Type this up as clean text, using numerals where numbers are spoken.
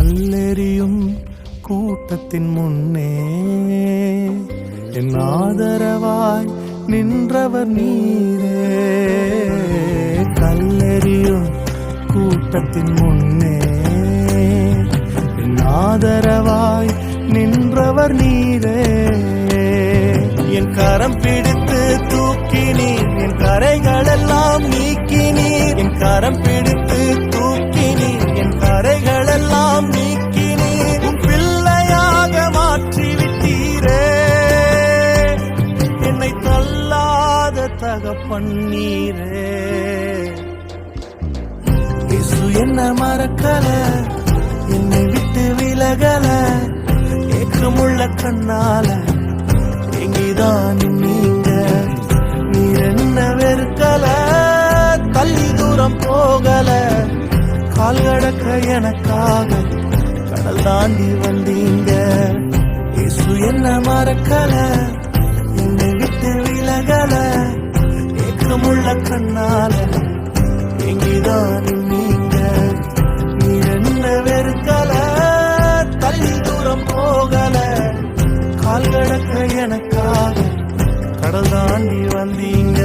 கல்லெறியும் கூட்டத்தின் முன்னே என் ஆதரவாய் நின்றவர் நீரே. கல்லெறியும் கூட்டத்தின் முன்னே என் ஆதரவாய் நின்றவர் நீரே. என் கரம் பிடித்து தூக்கினீர், என் கரைகள் எல்லாம் நீக்கினீர். என் கரம் பிடித்து தூக்கினீர், என் கரைகள் எல்லாம் நீக்கினீர். உன் பிள்ளையாக மாற்றிவிட்டீரே. என்னை தள்ளாத தகப்பன் நீரே. இயேசு என்ன மறக்கல, என்னை விட்டு விலகல. ஏக்கமுள்ள கண்ணால எங்கிதான் நீங்க. நீர் என்ன வெறுக்கல, தள்ளி தூரம் போகல. கால் கடக்க எனக்காக கடல் தாண்டி வந்தீங்க. இயேசு என்ன மறக்கல, என்னை விட்டு விலகல. ஏக்கமுள்ள கண்ணால எங்கிதான் நீங்க. நீர் என்ன வெறுக்கல, தள்ளி தூரம் போகல. கால் கடக்க எனக்காக கடல் தாண்டி வந்தீங்க.